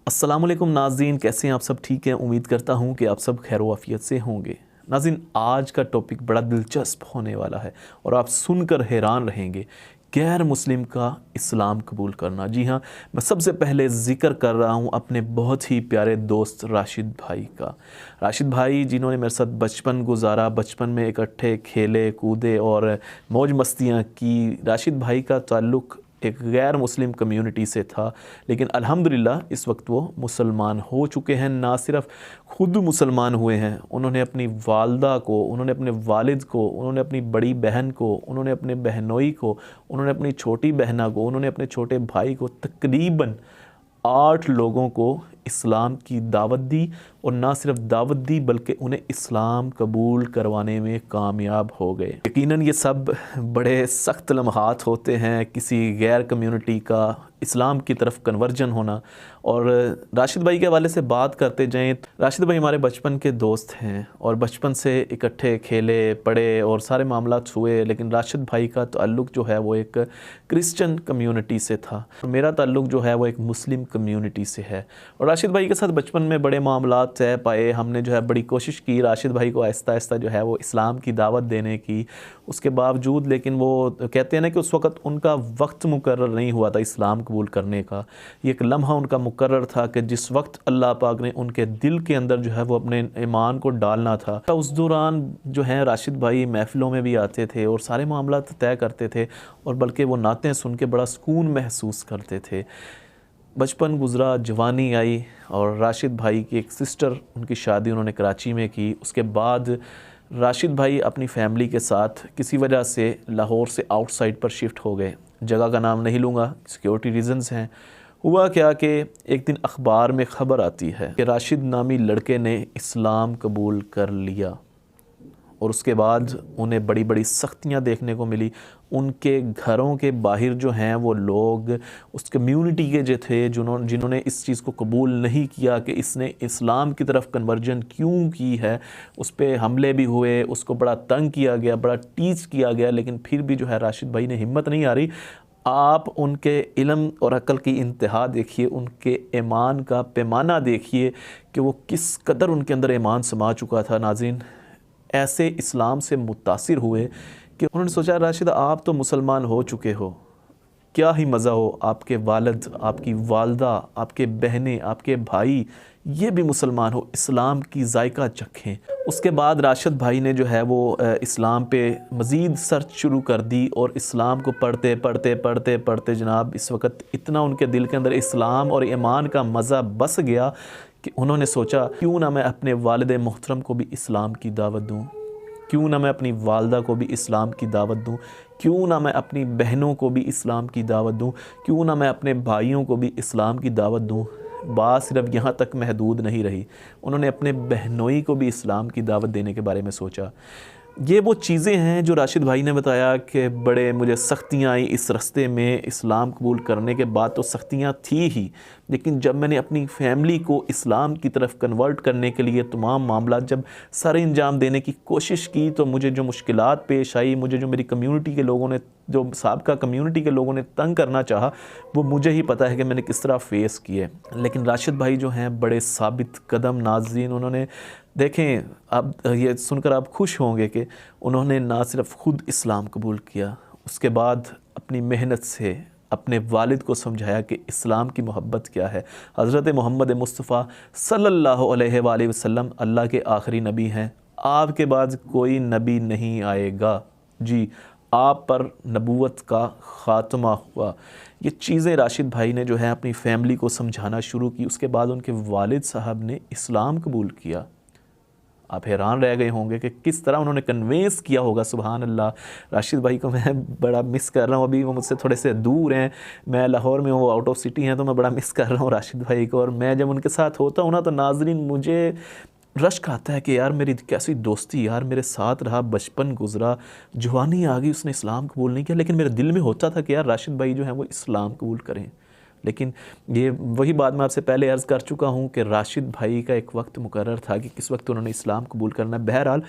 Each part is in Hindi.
अस्सलामुअलैकुम नाज़रीन, कैसे हैं आप सब? ठीक हैं। उम्मीद करता हूं कि आप सब खैर वाफियत से होंगे। नाज़रीन, आज का टॉपिक बड़ा दिलचस्प होने वाला है और आप सुनकर हैरान रहेंगे। गैर मुस्लिम का इस्लाम कबूल करना। जी हाँ, मैं सबसे पहले ज़िक्र कर रहा हूँ अपने बहुत ही प्यारे दोस्त राशिद भाई का। राशिद भाई जिन्होंने मेरे साथ बचपन गुजारा, बचपन में इकट्ठे खेले कूदे और मौज मस्तियाँ की। राशिद भाई का ताल्लुक़ एक गैर मुस्लिम कम्युनिटी से था, लेकिन अल्हम्दुलिल्लाह इस वक्त वो मुसलमान हो चुके हैं। ना सिर्फ खुद मुसलमान हुए हैं, उन्होंने अपनी वालदा को, उन्होंने अपने वालिद को, उन्होंने अपनी बड़ी बहन को, उन्होंने अपने बहनोई को, उन्होंने अपनी छोटी बहना को, उन्होंने अपने छोटे भाई को, तकरीबन 8 लोगों को इस्लाम की दावत दी। और ना सिर्फ दावत दी बल्कि उन्हें इस्लाम कबूल करवाने में कामयाब हो गए। यकीनन ये सब बड़े सख्त लम्हात होते हैं किसी गैर कम्युनिटी का इस्लाम की तरफ कन्वर्जन होना। और राशिद भाई के हवाले से बात करते जाएं, राशिद भाई हमारे बचपन के दोस्त हैं और बचपन से इकट्ठे खेले पढ़े और सारे मामलात हुए। लेकिन राशिद भाई का ताल्लुक़ जो है वो एक क्रिश्चियन कम्युनिटी से था, मेरा ताल्लुक़ जो है वो एक मुस्लिम कम्युनिटी से है। और राशिद भाई के साथ बचपन में बड़े मामलात तय पाए। हमने जो है बड़ी कोशिश की राशिद भाई को आहिस्ता आहिस्ता जो है वो इस्लाम की दावत देने की, उसके बावजूद लेकिन वो कहते हैं ना कि उस वक़्त उनका वक्त मुकर्रर नहीं हुआ था इस्लाम कबूल करने का। ये एक लम्हा उनका मुकर्रर था कि जिस वक्त अल्लाह पाक ने उनके दिल के अंदर जो है वो अपने ईमान को डालना था, उस दौरान जो है राशिद भाई महफ़िलों में भी आते थे और सारे मामला तय करते थे और बल्कि वो नातें सुन के बड़ा सुकून महसूस करते थे। बचपन गुज़रा, जवानी आई और राशिद भाई की एक सिस्टर, उनकी शादी उन्होंने कराची में की। उसके बाद राशिद भाई अपनी फ़ैमिली के साथ किसी वजह से लाहौर से आउटसाइड पर शिफ्ट हो गए। जगह का नाम नहीं लूँगा, सिक्योरिटी रीज़न्स हैं। हुआ क्या कि एक दिन अखबार में ख़बर आती है कि राशिद नामी लड़के ने इस्लाम कबूल कर लिया और उसके बाद उन्हें बड़ी बड़ी सख्तियाँ देखने को मिली। उनके घरों के बाहर जो हैं वो लोग उस कम्युनिटी के जो थे, जिन्होंने इस चीज़ को कबूल नहीं किया कि इसने इस्लाम की तरफ कन्वर्जन क्यों की है, उस पर हमले भी हुए, उसको बड़ा तंग किया गया, बड़ा टीच किया गया। लेकिन फिर भी जो है राशिद भाई ने हिम्मत नहीं आ रही। आप उनके इल्म और अक़ल की इंतहा देखिए, उनके ईमान का पैमाना देखिए कि वो किस कदर उनके अंदर ईमान समा चुका था। नाज़रीन, ऐसे इस्लाम से मुतासिर हुए कि उन्होंने सोचा राशिद आप तो मुसलमान हो चुके हो, क्या ही मज़ा हो आपके वालिद, आपकी वालदा, आपके बहनें, आपके भाई ये भी मुसलमान हो, इस्लाम की जायका चखें। उसके बाद राशिद भाई ने जो है वो इस्लाम पे मज़ीद सर्च शुरू कर दी और इस्लाम को पढ़ते पढ़ते पढ़ते पढ़ते जनाब इस वक्त इतना उनके दिल के अंदर इस्लाम और ईमान का मज़ा बस गया कि उन्होंने सोचा क्यों ना मैं अपने वालिद मोहतरम को भी इस्लाम की दावत दूँ, क्यों ना मैं अपनी वालदा को भी इस्लाम की दावत दूँ, क्यों ना मैं अपनी बहनों को भी इस्लाम की दावत दूँ, क्यों ना मैं अपने भाइयों को भी इस्लाम की दावत दूँ। बात सिर्फ यहाँ तक महदूद नहीं रही, उन्होंने अपने बहनोई को भी इस्लाम की दावत देने के बारे में सोचा। ये वो चीज़ें हैं जो राशिद भाई ने बताया कि बड़े मुझे सख्तियाँ आई इस रास्ते में। इस्लाम कबूल करने के बाद तो सख्तियाँ थी ही, लेकिन जब मैंने अपनी फ़ैमिली को इस्लाम की तरफ कन्वर्ट करने के लिए तमाम मामला जब सर अंजाम देने की कोशिश की तो मुझे जो मुश्किलात पेश आई, मुझे जो मेरी कम्युनिटी के लोगों ने, जो साबका कम्युनिटी के लोगों ने तंग करना चाहा, वो मुझे ही पता है कि मैंने किस तरह फ़ेस किए। लेकिन राशिद भाई जो हैं बड़े साबित कदम नाज़रीन, उन्होंने देखें, अब ये सुनकर आप खुश होंगे कि उन्होंने ना सिर्फ ख़ुद इस्लाम कबूल किया, उसके बाद अपनी मेहनत से अपने वालिद को समझाया कि इस्लाम की मोहब्बत क्या है। हज़रत मोहम्मद मुस्तफ़ा सल्लल्लाहु अलैहि वसल्लम अल्लाह के आखिरी नबी हैं, आपके बाद कोई नबी नहीं आएगा। जी, आप पर नबूवत का ख़ात्मा हुआ। ये चीज़ें राशिद भाई ने जो है अपनी फ़ैमिली को समझाना शुरू की। उसके बाद उनके वालिद साहब ने इस्लाम कबूल किया। आप हैरान रह गए होंगे कि किस तरह उन्होंने कन्वेंस किया होगा। सुभान अल्लाह, राशिद भाई को मैं बड़ा मिस कर रहा हूँ। अभी वो मुझसे थोड़े से दूर हैं, मैं लाहौर में हूँ, वो आउट ऑफ सिटी हैं, तो मैं बड़ा मिस कर रहा हूँ राशिद भाई को। और मैं जब उनके साथ होता हूँ ना तो नाज़रीन मुझे रश्क आता है कि यार मेरी कैसी दोस्ती, यार मेरे साथ रहा, बचपन गुजरा, जवानी आ गई, उसने इस्लाम कबूल नहीं किया, लेकिन मेरे दिल में होता था कि यार राशिद भाई जो हैं वो इस्लाम कबूल करें। लेकिन ये वही बात मैं आपसे पहले अर्ज़ कर चुका हूँ कि राशिद भाई का एक वक्त मुकर्रर था कि किस वक्त उन्होंने इस्लाम कबूल करना है। बहरहाल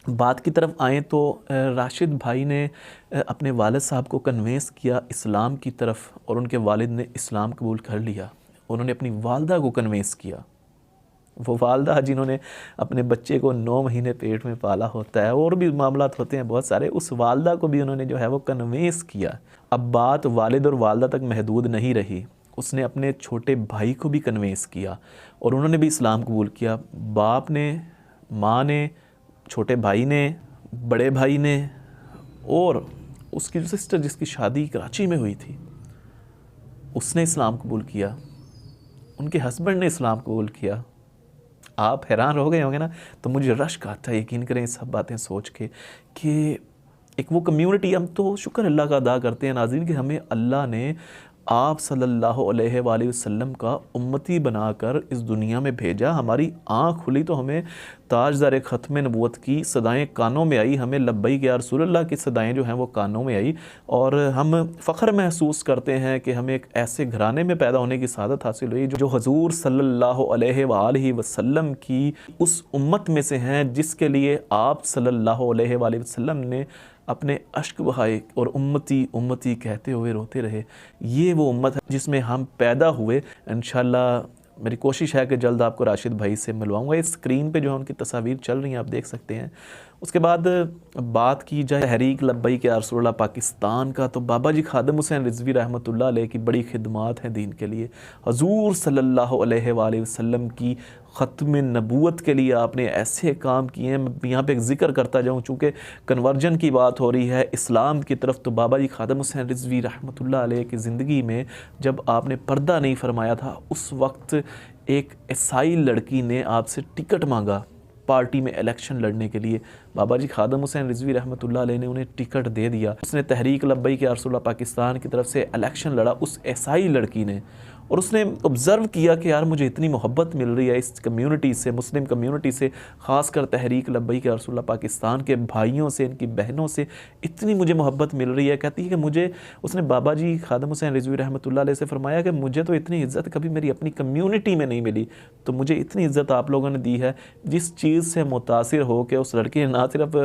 बात की तरफ आएँ तो राशिद भाई ने अपने वालिद साहब को कन्वेंस किया इस्लाम की तरफ और उनके वालिद ने इस्लाम कबूल कर लिया। उन्होंने अपनी वालदा को कन्विंस किया। वो वालदा जिन्होंने अपने बच्चे को 9 महीने पेट में पाला होता है, और भी मामलात होते हैं बहुत सारे, उस वालदा को भी उन्होंने जो है वो कन्विंस किया। अब बात वालिद और वालदा तक महदूद नहीं रही, उसने अपने छोटे भाई को भी कन्विंस किया और उन्होंने भी इस्लाम कबूल किया। बाप ने, माँ ने, छोटे भाई ने, बड़े भाई ने, और उसकी सिस्टर जिसकी शादी कराची में हुई थी उसने इस्लाम कबूल किया, उनके हस्बैंड ने इस्लाम कबूल किया। आप हैरान हो गए होंगे ना, तो मुझे रश्क आता है, यकीन करें सब बातें सोच के कि एक वो कम्युनिटी, हम तो शुक्र अल्लाह का अदा करते हैं नाज़रीन कि हमें अल्लाह ने आप सल्लल्लाहु अलैहि वसल्लम का उम्मती बनाकर इस दुनिया में भेजा। हमारी आँख खुली तो हमें ताजदार ख़त्म नबूवत की सदाएं कानों में आई, हमें लब्बैक या रसूलल्लाह की सदाएं जो हैं वो कानों में आई, और हम फ़ख्र महसूस करते हैं कि हमें एक ऐसे घराने में पैदा होने की सादत हासिल हुई जो हजूर सल्लल्लाहु अलैहि वसल्लम की उस उम्मत में से हैं जिसके लिए आप सल्लल्लाहु अलैहि वसल्लम ने अपने अश्क बहाए और उम्मती उम्मती कहते हुए रोते रहे। ये वो उम्मत है जिसमें हम पैदा हुए। इंशाल्लाह मेरी कोशिश है कि जल्द आपको राशिद भाई से मिलवाऊंगा। इस स्क्रीन पे जो है उनकी तस्वीर चल रही हैं, आप देख सकते हैं। उसके बाद बात की जाए तहरीक लब्बैक या रसूलल्लाह पाकिस्तान का, तो बाबा जी खादिम हुसैन रिजवी रहमतुल्लाह अलैह की बड़ी खिदमात हैं दीन के लिए। हजूर सल्लल्लाहु अलैहि वसल्लम की ख़त्म नबूवत के लिए आपने ऐसे काम किए हैं। मैं यहाँ पे एक ज़िक्र करता जाऊँ, चूँकि कन्वर्जन की बात हो रही है इस्लाम की तरफ, तो बाबा जी खादिम हुसैन रिजवी रहमतुल्लाह अलैह की ज़िंदगी में जब आपने पर्दा नहीं फरमाया था, उस वक्त एक ईसाई लड़की ने आपसे टिकट मांगा पार्टी में इलेक्शन लड़ने के लिए। बाबा जी खादिम हुसैन रिजवी रहमतुल्लाह अलैह ने उन्हें टिकट दे दिया। उसने तहरीक लब्बैक या रसूलल्लाह पाकिस्तान की तरफ से इलेक्शन लड़ा, उस ईसाई लड़की ने, और उसने ऑब्ज़र्व किया कि यार मुझे इतनी मोहब्बत मिल रही है इस कम्युनिटी से, मुस्लिम कम्युनिटी से, ख़ासकर तहरीक लब्बैक या रसूलल्लाह पाकिस्तान के भाइयों से, इनकी बहनों से इतनी मुझे मोहब्बत मिल रही है। कहती है कि मुझे, उसने बाबा जी खादिम हुसैन रिजवी रहमतुल्लाह अलैह से फरमाया कि मुझे तो इतनी इज़्ज़त कभी मेरी अपनी कम्युनिटी में नहीं मिली, तो मुझे इतनी इज़्ज़त आप लोगों ने दी है। जिस चीज़ से मुतासिर हो के उस लड़की ने ना सिर्फ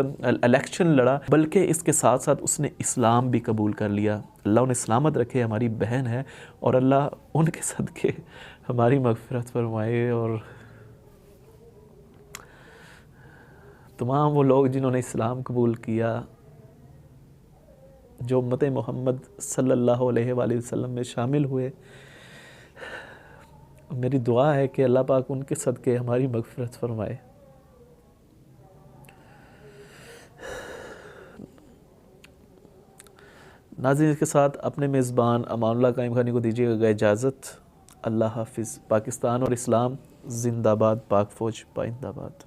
इलेक्शन लड़ा, बल्कि इसके साथ साथ उसने इस्लाम भी कबूल कर लिया। अल्लाह उन्हें सलामत रखे, हमारी बहन है, और अल्लाह उनके सदके हमारी मग़फ़िरत फरमाए, और तमाम वो लोग जिन्होंने इस्लाम कबूल किया, जो उम्मत मोहम्मद सल्लल्लाहु अलैहि वसल्लम में शामिल हुए। मेरी दुआ है कि अल्लाह पाक उनके सदके हमारी मग़फ़िरत फरमाए। नाज़रीन, इसके साथ अपने मेज़बान अमानुल्लाह कायम खानी को दीजिएगा इजाज़त। अल्लाह हाफ़िज़। पाकिस्तान और इस्लाम ज़िंदाबाद, पाक फ़ौज पाइंदाबाद।